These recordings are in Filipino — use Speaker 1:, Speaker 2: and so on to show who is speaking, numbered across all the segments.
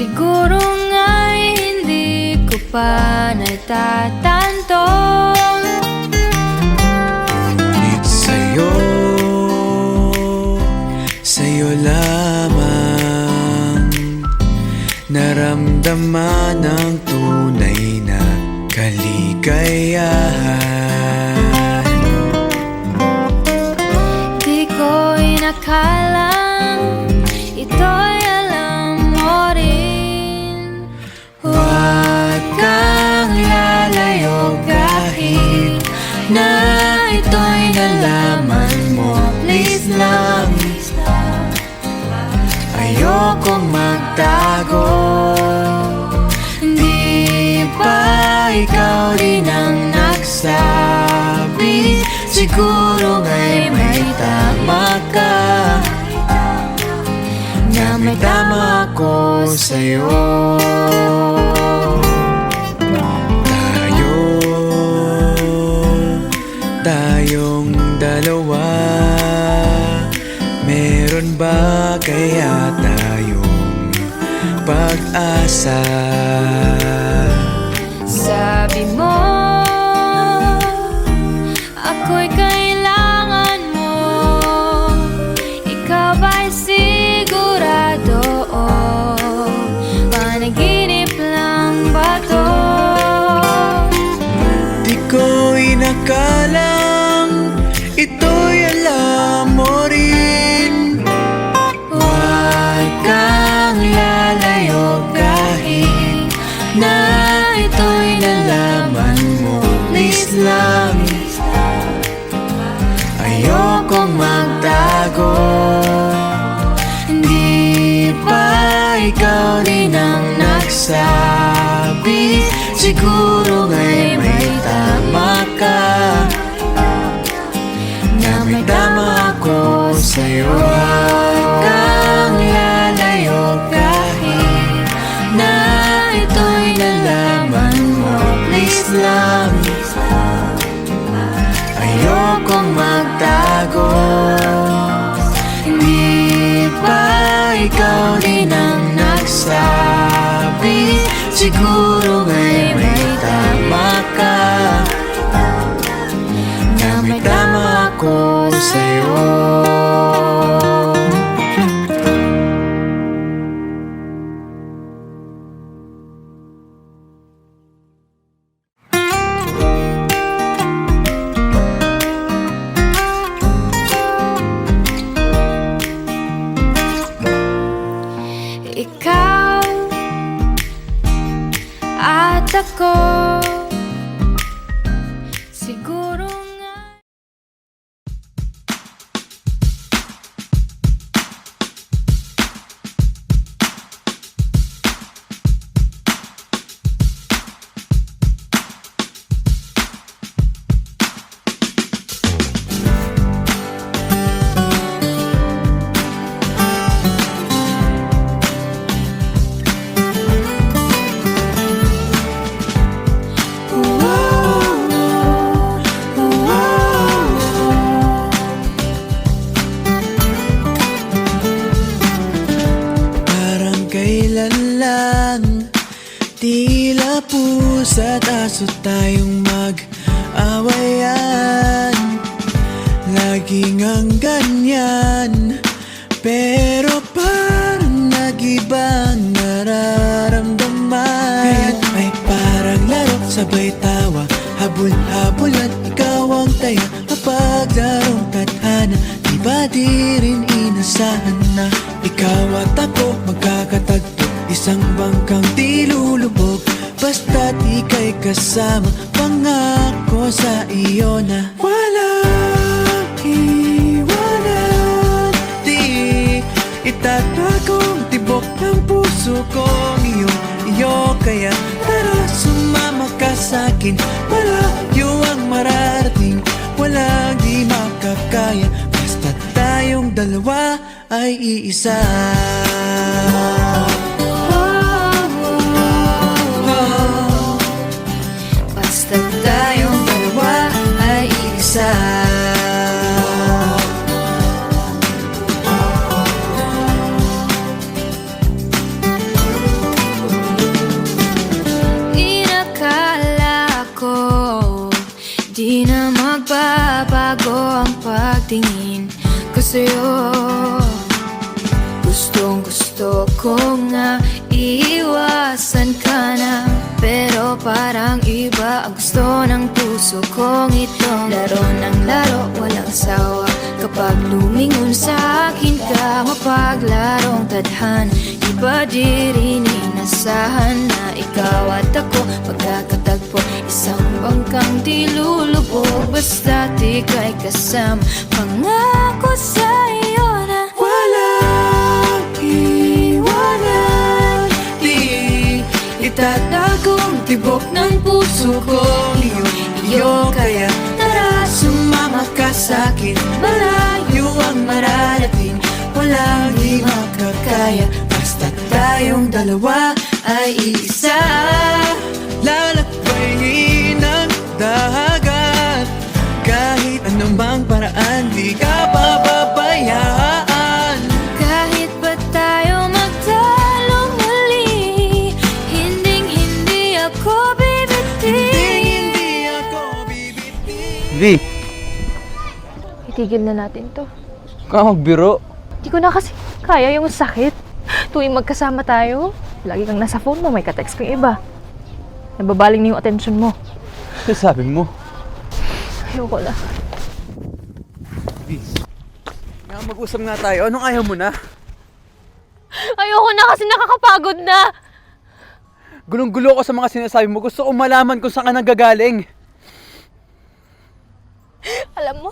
Speaker 1: Siguro nga'y hindi ko pa natatanto.
Speaker 2: Ngunit sa'yo lamang naramdaman ang tunay na kaligayahan.
Speaker 1: Di ko inakalang ito'y alam mo rin.
Speaker 2: Huwag kang lalayo kahit na ito'y nalaman mo. Please lang, ayokong magtago. Di ba ikaw din ang nagsabi? Siguro nga'y may tama ka, na may tama ako sa'yo. Tayong dalawa, meron ba kaya tayong pag-asa?
Speaker 1: Sabi mo, ako'y kailangan mo. Ikaw ba'y sigurado? Panaginip lang ba to?
Speaker 2: Di ko inakalang ito'y alam mo rin. Huwag kang lalayo kahit na ito'y nalaman mo. Please lang, ayokong magtago. Di ba ikaw din ang nagsabi? Siguro nga'y may tama ka, na may tama ako sa'yo. Huwag kang lalayo kahit na ito'y nalaman mo. Please lang, ayokong magtago. Hindi ba ikaw din ang nagsabi? Siguro nga'y may tama ka, na may tama ako sa'yo.
Speaker 1: Ikaw at ako, siguro nga.
Speaker 2: Kailan lang, tila pusa't aso tayong mag-awayan. Laging ang ganyan, pero parang nag-ibang nararamdaman. Ngayon ay parang laro, sabay tawa, habol-habol at ikaw ang taya. Mapaglarong tadhana, di ba di rin inasahan na ikaw at ako magkakatagpo, isang bangkang di lulubog. Basta't ika'y kasama, pangako sa iyo na walang iwanan. Di itatagong tibok ng puso kong iyo. Kaya tara, sumama ka sa'kin. Malayo ang mararating, walang di makakaya. Basta't tayong dalawa ay iisa.
Speaker 1: Basta't tayong dalawa ay isa. pagtingin ko sa'yo. Gustong gusto ko nga iiwasan ka na, pero parang iba ang gusto ng puso kong itong laro ng laro, walang sawa. Kapag lumingon sa akin ka, mapaglarong tadhan. Iba di rin inasahan na ikaw at ako pagkakatagpo. Isang bangkang di lulubog basta't ika'y kasama. Pangako sa'yo na
Speaker 2: Walang iwanan, di itatagong tibok ng puso ko. Iyo kaya tara sumama ka sa'kin. Malayo ang mararating, walang di makakaya. Basta tayong dalawa ay isa. Lalakbayin ang dagat, kahit anumang paraan di ka pababayaan.
Speaker 1: kahit ba tayo magtalong muli, hinding-hindi ako bibitin.
Speaker 2: Hindi ako bibitin.
Speaker 3: Vi,
Speaker 4: Itigil na natin to.
Speaker 3: ka magbiro.
Speaker 4: Di ko na kasi kaya yung sakit. Tuwing magkasama tayo, lagi kang nasa phone mo, may ka-text kang iba. Nababaling na yung attention mo.
Speaker 3: Ano sabi mo?
Speaker 4: Ayoko na.
Speaker 3: Vi, nga mag-usap nga tayo. Anong ayaw mo na?
Speaker 4: Ayoko na kasi nakakapagod na!
Speaker 3: Gulong-gulo ko sa mga sinasabi mo. Gusto ko malaman kung saan ka nanggagaling.
Speaker 4: Alam mo,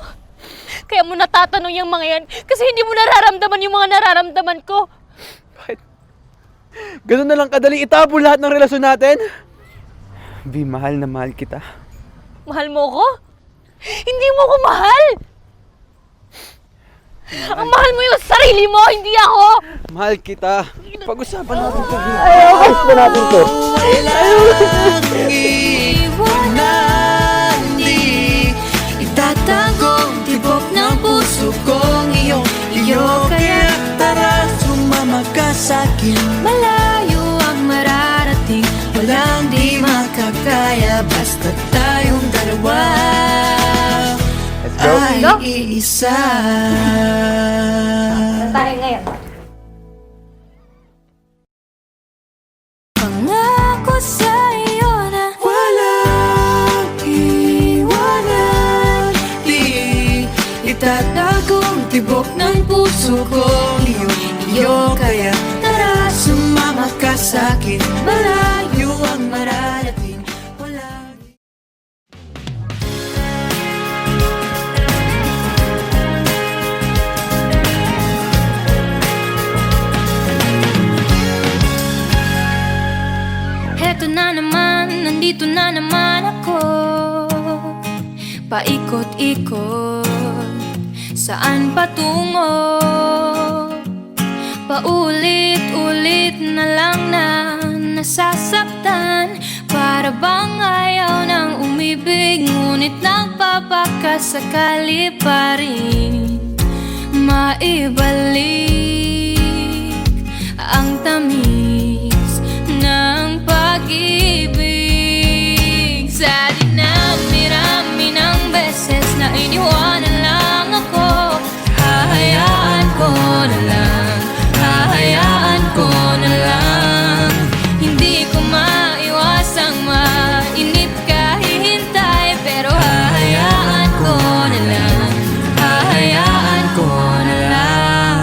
Speaker 4: kaya mo natatanong yung mga yan kasi hindi mo nararamdaman yung mga nararamdaman ko.
Speaker 3: Bakit? Ganun na lang kadali itapon lahat ng relasyon natin? Vi, mahal na mahal kita.
Speaker 4: Mahal mo ko? Hindi mo ko mahal! Ang mahal mo yung sarili mo, hindi ako!
Speaker 3: Mahal kita. Pag-usapan natin ito, Vi.
Speaker 4: Gusto natin to.
Speaker 2: Walang iwanan, di itatagong tibok ng puso kong iyo. Kaya tara sumama ka sa'kin.
Speaker 1: Malayo ang mararating,
Speaker 2: Walang di makakaya, basta tayong dalawa
Speaker 3: Let's go.
Speaker 2: ay
Speaker 4: Go.
Speaker 2: iisa.
Speaker 4: Tayo ngayon.
Speaker 1: pangako sa'yo na
Speaker 2: Walang iwanan, di itatagong tibok ng puso kong iyo. Kaya tara sumama ka sa'kin. Malayo ang mararating, walang
Speaker 1: Heto na naman, nandito na naman ako. Paikot-ikot, saan patungo? Paulit-ulit na lang na nasasaktan. Para bang ayaw ng umibig, ngunit nagpapakasakali pa rin maibalik ang tamis ng pag-ibig. Sa dinami-rami ng beses na iniwanan lang ako, hahayaan ko na lang, hahayaan ko na lang. Hindi ko maiwasang mainip kahihintay, pero hahayaan ko na lang, hahayaan ko na lang.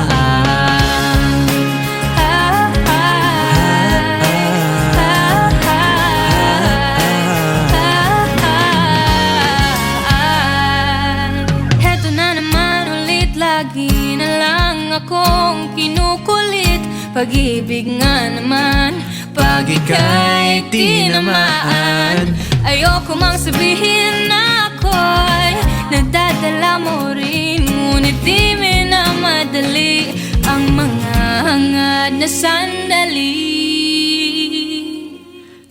Speaker 1: Heto na naman ulit, lagi na lang akong kinukulit. Pag-ibig nga naman, pag ika'y tinamaan. Ayoko mang sabihin na ako'y nagdadala mo rin, ngunit di minamadali ang mga hangad na sandali.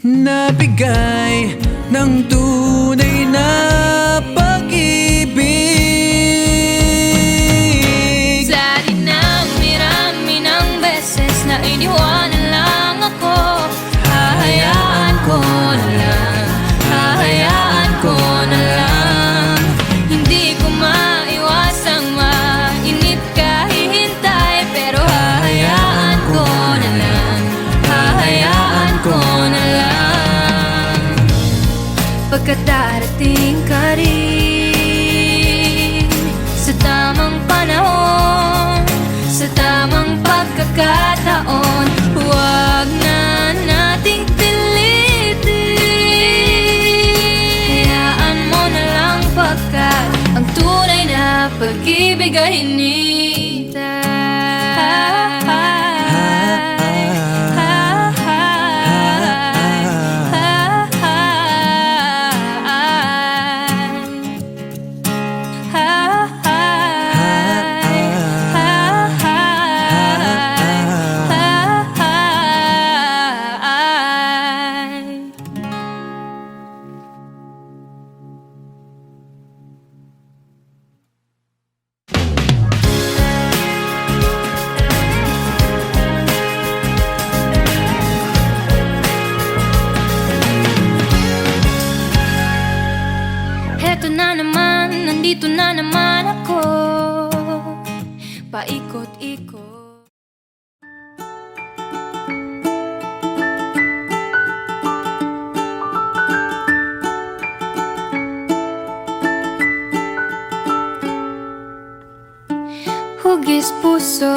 Speaker 2: nabigay ng tunay na pag-ibig.
Speaker 1: Sa dinami-rami ng beses na iniwanan lang ako, hahayaan ko na lang, hahayaan ko na lang. Hindi ko maiwasang Pagkat darating ka rin sa tamang panahon, sa tamang pagkakataon. Huwag na nating pilitin, hayaan mo na lang pagkat ang tunay na pag-ibig ay Heto na naman, nandito na naman ako, paikot-ikot. Hugis puso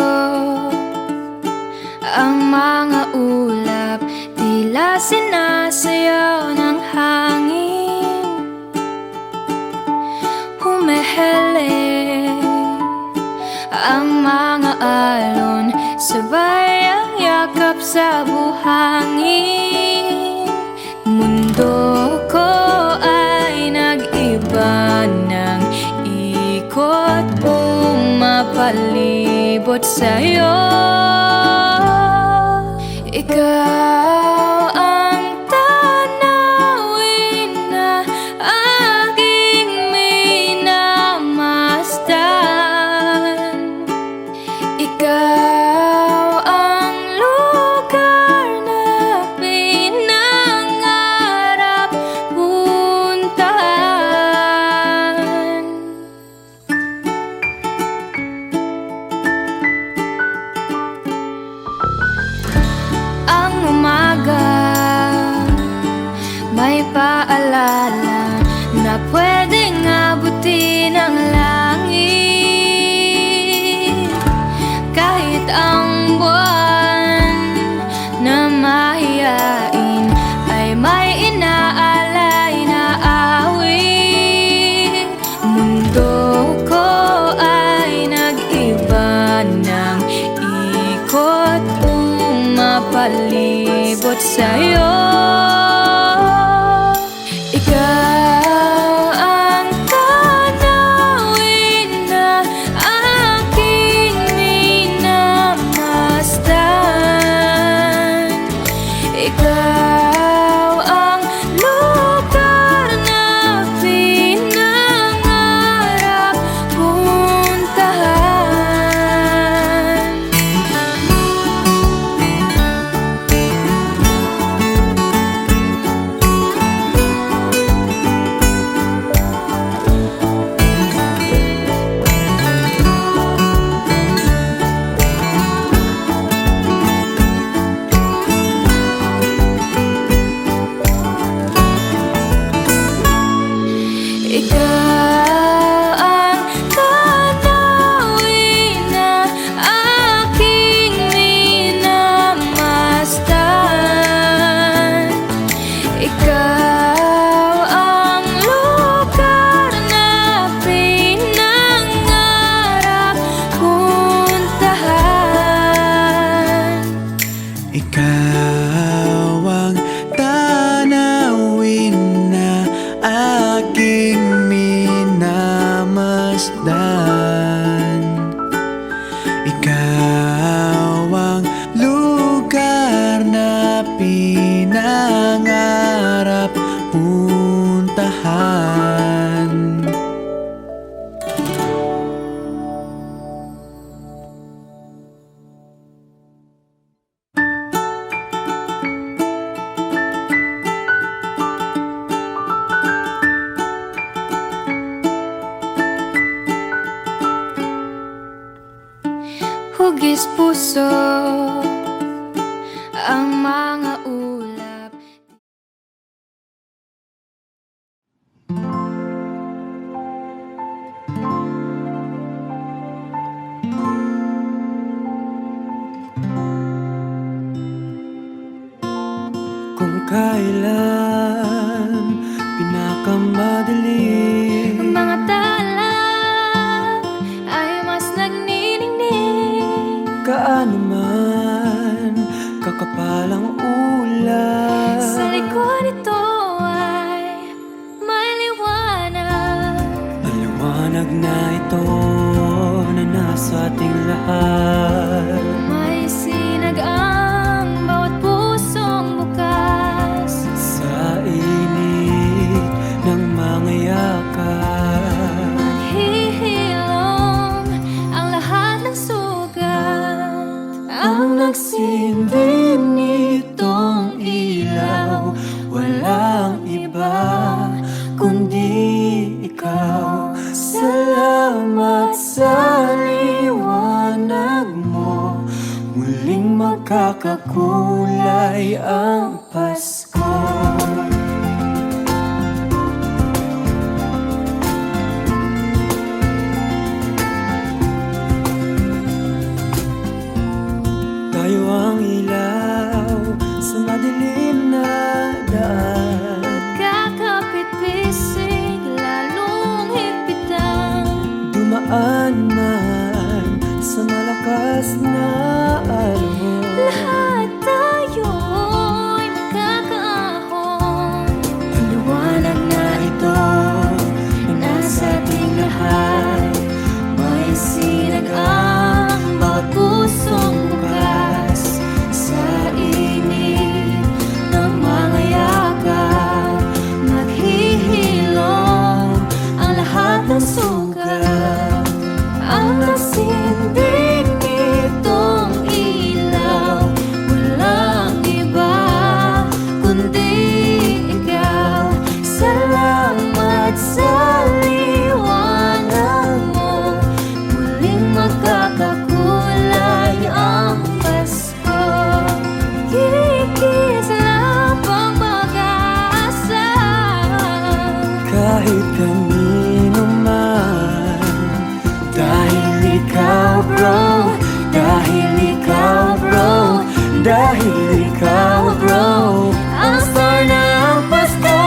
Speaker 1: ang mga ulap, tila sinasayaw ng hangin. Humehele ang mga alon, sabay ang yakap sa buhangin. Mundo ko ay nag-iba ng ikot, pumapalibot sa'yo. Ikaw ang tanawin na aking minamasdan. Ikaw ang lugar na pinangarap puntahan. Ang umaga may paalala na pwedeng abutin ang langit. Kahit ang buwan na mahiyain ay may inaalay na awit. Mundo ko ay nag-iba ng ikot, pumapalibot sa'yo. Ikaw ang tanawin na aking minamasdan. Ikaw ang lugar na pinangarap puntahan. Ikaw ang tanawin na aking minamasdan. Ikaw ang lugar na pinangarap puntahan.
Speaker 2: Ikaw ang tanawin na aking minamasdan. Ikaw ang lugar na pinangarap puntahan. Kung kailan pinakamadilim,
Speaker 1: Ang mga tala ay mas nagniningning.
Speaker 2: gaano man kakapalang ulan,
Speaker 1: Sa likod ito ay may liwanag.
Speaker 2: ang liwanag na ito na nasa ating lahat.
Speaker 1: May sinag ang bawat pusong bukas.
Speaker 2: Sa init ng mga yakap,
Speaker 1: Maghihilom ang lahat ng sugat.
Speaker 2: ang nagsindi nitong ilaw, walang iba kundi ikaw. Salamat sa liwanag mo, muling magkakakulay ang Pasko. Tayo ang ilaw sa madilim na daan,
Speaker 1: Kakapit-pisig, lalong higpitan.
Speaker 2: dumaan man sa malakas na alon.
Speaker 1: Lahat tayo'y magkakaahon.
Speaker 2: Ang liwanag na ito na nasa ating lahat,
Speaker 1: May sinag ang bawat pusong bukas.
Speaker 2: sa
Speaker 1: Init ng mga yakap, maghihilom ang lahat ng sugat. Ang nagsindi nitong ilaw, walang iba kundi ikaw. Salamat sa liwanag mo, muling magkakakulay ang Pasko. Kikislap ang pag-asa.
Speaker 2: kahit kanino man. Dahil ikaw bro, dahil ikaw bro, dahil ikaw bro,
Speaker 1: Ang star ng Pasko.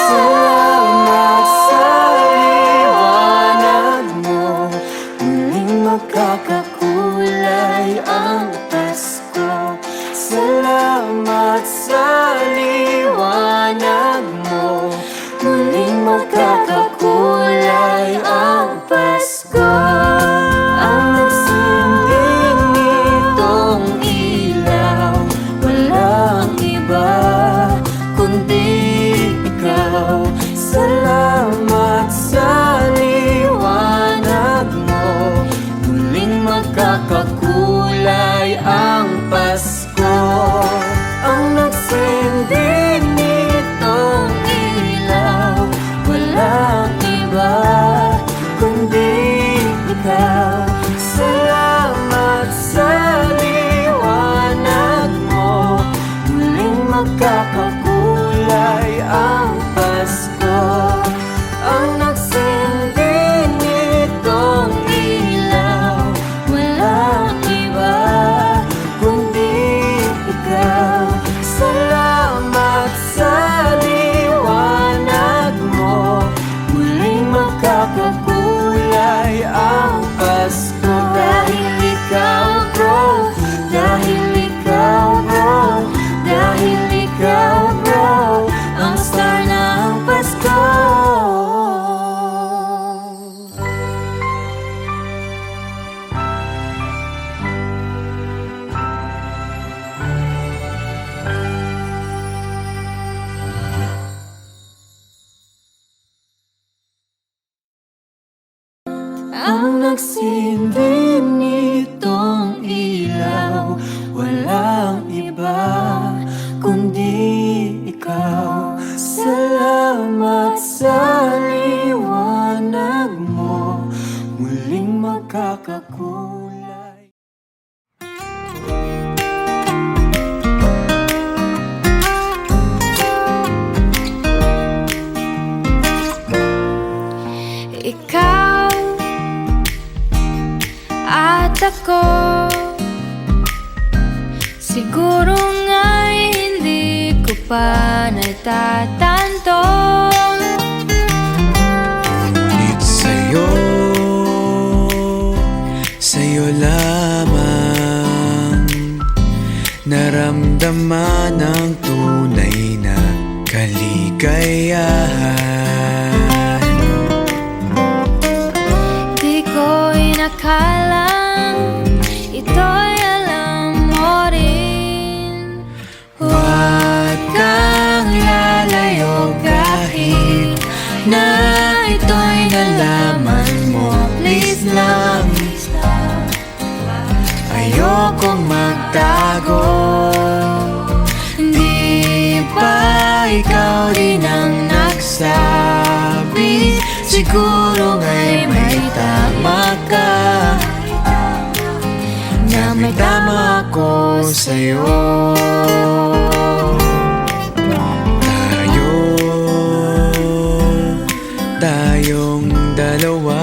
Speaker 2: salamat sa liwanag mo, muling magkakakulay ang Pasko. Salamat sa liwanag mo, muling magkakakulay ang Pasko. Ang nagsindi nitong ilaw, walang iba kundi ikaw. Salamat sa liwanag mo, muling magkakakulay ang Pasko. Ang nagsindi nitong ilaw, walang iba kundi ikaw. Salamat sa liwanag mo, muling magkakakulay ang Pasko. Ang nagsindi nitong ilaw,
Speaker 1: Walang iba
Speaker 2: kundi ikaw. Salamat sa liwanag mo, muling magkakakulay ang Pasko. Dahil ikaw bro, dahil ikaw bro, dahil ikaw bro,
Speaker 1: ang star ng Pasko.
Speaker 2: ang nagsindi nitong ilaw, walang iba kundi ikaw. Salamat sa liwanag mo, muling magkakakulay.
Speaker 1: Ikaw at ako, siguro nga'y hindi pa natatanto.
Speaker 2: Ngunit sa'yo lamang naramdaman ang tunay na kaligayahan.
Speaker 1: Di ko inakalang ito'y alam mo rin.
Speaker 2: Huwag kang lalayo kahit na ito'y nalaman mo. Please lang, ayokong magtago. Di ba ikaw din ang nagsabi? Siguro nga'y may tama ka, na may tama ako sa'yo. Tayong dalawa,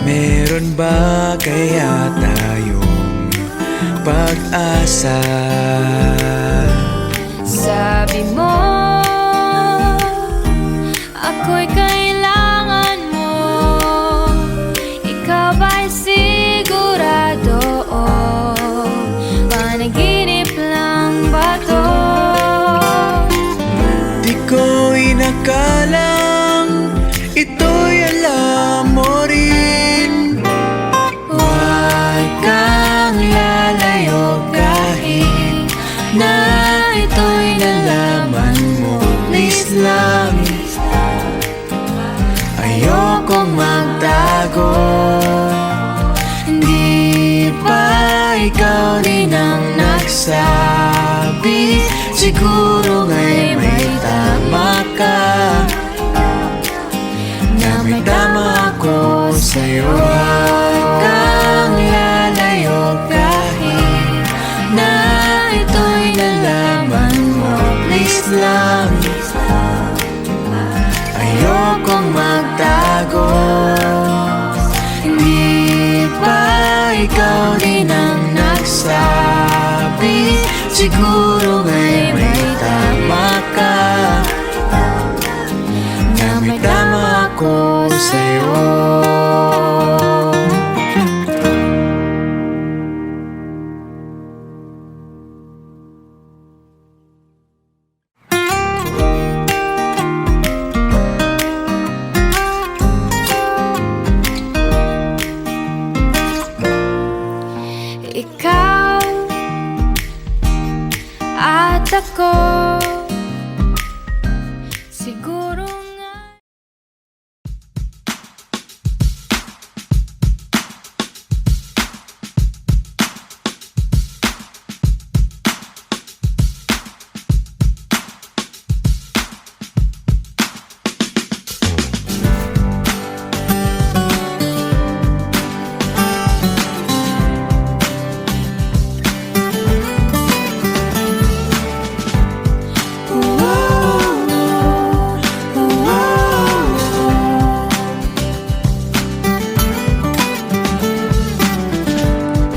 Speaker 2: meron ba kaya tayong pag-asa?
Speaker 1: Sabi mo, ako'y kailangan mo. Ikaw ba'y sigurado? Panaginip lang ba to?
Speaker 2: Di ko inakalang ito'y alam mo rin. Huwag kang lalayo kahit na ito'y nalaman mo. Please lang, ayokong magtago. Hindi ba ikaw din ang nagsabi? Siguro nga'y may tama ka, na may tama ako sa'yo. Huwag kang lalayo kahit na ito'y nalaman mo. Please lang, ayokong magtago. Hindi ba ikaw din ang nagsabi? Siguro nga'y may tama ka, na may tama ako sa'yo.
Speaker 1: Ikaw at ako, siguro nga.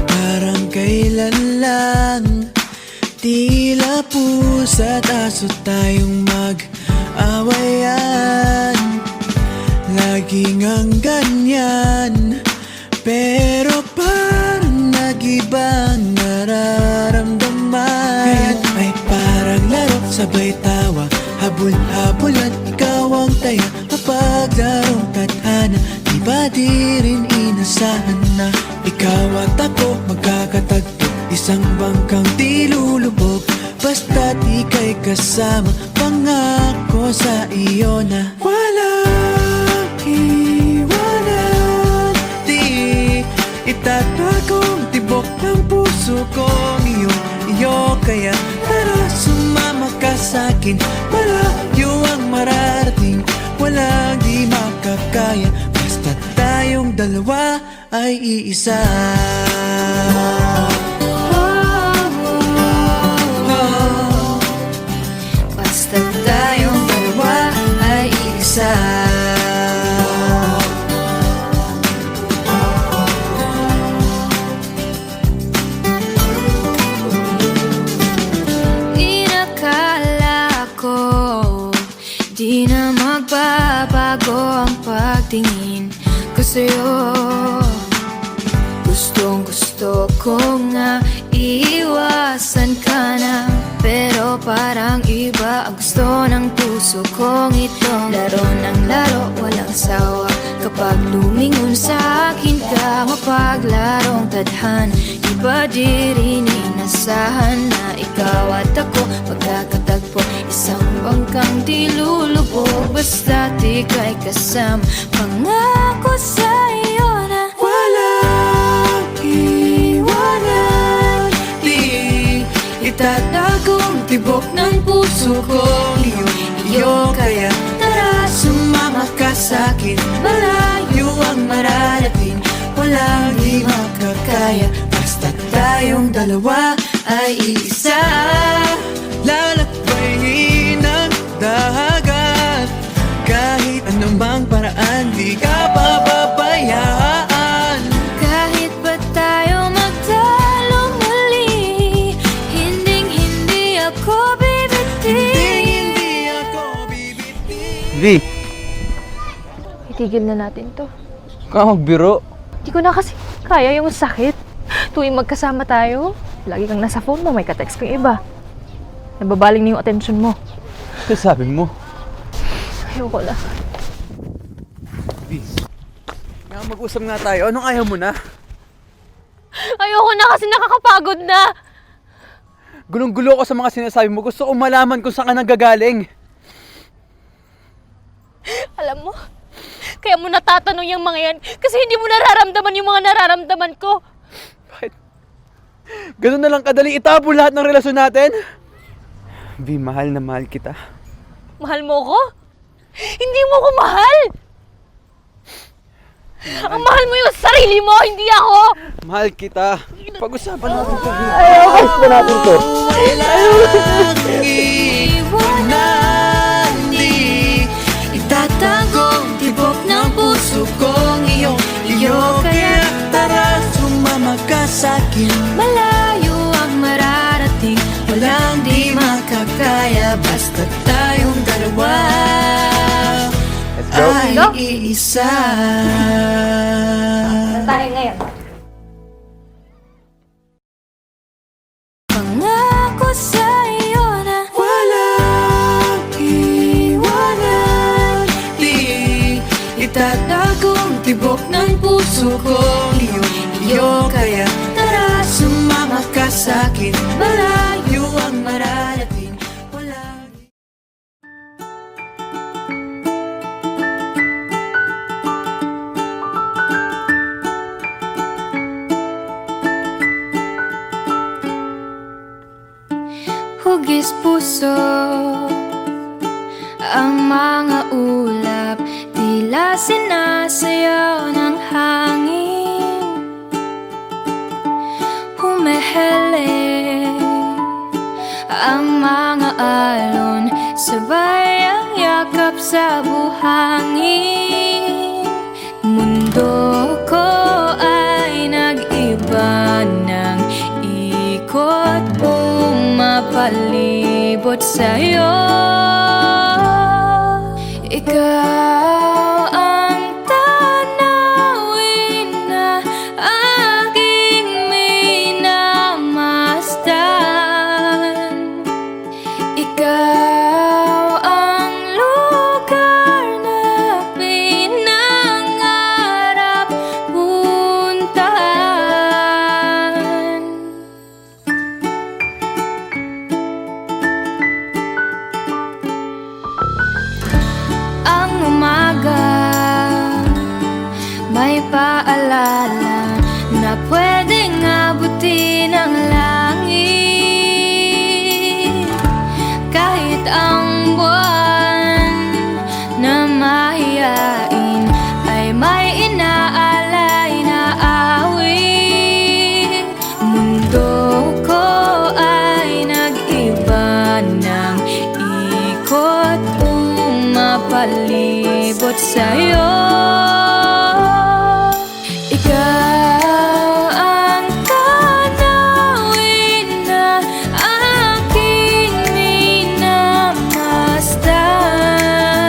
Speaker 2: Parang kailan lang, tila pusa't aso tayong mag-awayan. Laging ang ganyan, pero parang nag-iba ang nararamdaman. Kaya't ay parang laro, sabay tawa, habol-habulan, ikaw ang taya, mapaglarong tadhana. Di ba di rin inasahan na ikaw at ako magkakatagpo, isang bangkang di lulubog, basta't ika'y kasama. Pangako sa iyo na walang iwanan. Di itatagong tibok ng puso kong iyo. Kaya tara, sumama ka sa'kin, malayo ang mararating, walang di makakaya, basta tayong dalawa ay iisa.
Speaker 1: Basta tayong dalawa ay isa. Di na magbabago ang pagtingin ko sa'yo. Gustong gusto ko nga iiwasan ka na, pero parang iba ang gusto ng puso kong ito. Laro ng laro, walang sawa. Kapag lumingon sa akin ka, mapaglarong tadhan. Iba di rin inasahan na ikaw at ako magkakatagpo. Isang bangkang di lulubog, basta't ika'y kasama. Pangako sa'yo na
Speaker 2: Walang iwanan, di itatagong tibok ng puso ko. Iyo kaya tara sumama ka sa'kin. Malayo ang mararating, walang di makakaya. Basta tayong dalawa ay isa. Lalakbayin ang dagat, kahit anumang paraan di ka pababayaan.
Speaker 1: kahit pa tayo magtalo muli, hinding-hindi ako bibitin.
Speaker 2: Hindi ako bibitin.
Speaker 3: V,
Speaker 4: Itigil na natin to.
Speaker 3: ka magbiro.
Speaker 4: Di ko na kasi kaya yung sakit. Tuwing magkasama tayo, lagi kang nasa phone mo, may ka-text kang iba. Nababaling na yung atensyon mo.
Speaker 3: Ano sabi mo?
Speaker 4: Ayoko na.
Speaker 3: V, nga mag-usap nga tayo. Anong ayaw mo na?
Speaker 4: Ayoko na kasi nakakapagod na!
Speaker 3: Gulong-gulo ko sa mga sinasabi mo. Gusto ko malaman kung saan ka nanggagaling.
Speaker 4: Alam mo, kaya mo natatanong yung mga yan kasi hindi mo nararamdaman yung mga nararamdaman ko.
Speaker 3: Bakit? Ganun na lang kadali itapon lahat ng relasyon natin? V, mahal na mahal kita.
Speaker 4: Mahal mo ko? Hindi mo ko mahal! Ang mahal mo yung sarili mo, hindi ako!
Speaker 3: Mahal kita. Pag-usapan natin to, V.
Speaker 2: Walang iwanan, di itatagong tibok ng puso kong iyo kaya tara sumama ka sa'kin.
Speaker 1: Malayo ang mararating,
Speaker 2: Walang di makakaya, basta tayong dalawa
Speaker 3: Let's go.
Speaker 2: ay
Speaker 4: Go.
Speaker 2: iisa.
Speaker 4: Tayo ngayon.
Speaker 1: pangako sa'yo na
Speaker 2: Walang iwanan, di itatagong tibok ng puso kong iyo kaya tara sumama ka sa'kin. Malayo ang mararating, walang
Speaker 1: hugis puso. Ang mga ulap tila sinasayaw ng hangin. Humehele ang mga alon, sabay ang yakap sa buhangin. Mundo ko ay nag-iba ng ikot, pumapalibot sa'yo. Ikaw ang tanawin na aking minamasdan. Ikaw ang lugar na pinangarap puntahan. Ang umaga may paalala na pwedeng abutin ang langit. Kahit ang buwan na mahiyain ay may inaalay na awit. Mundo ko ay nag-iba ng ikot, pumapalibot sa'yo. Ikaw ang tanawin na aking minamasdan.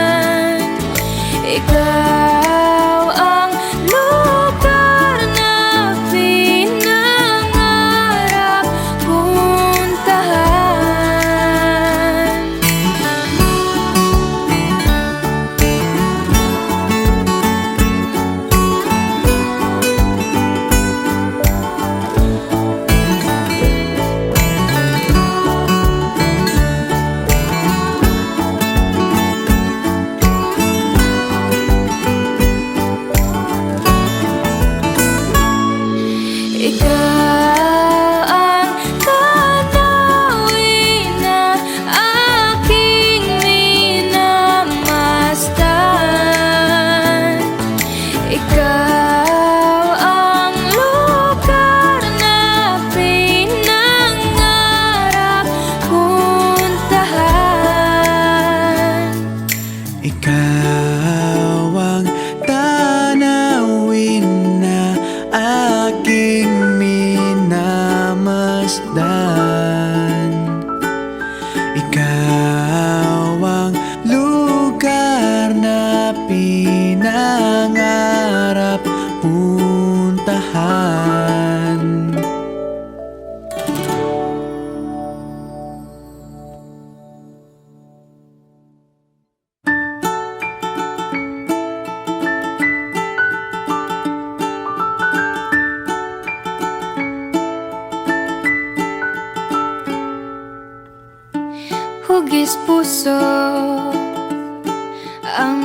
Speaker 2: Ikaw ang lugar na pinangarap puntahan.
Speaker 1: Hugis puso ang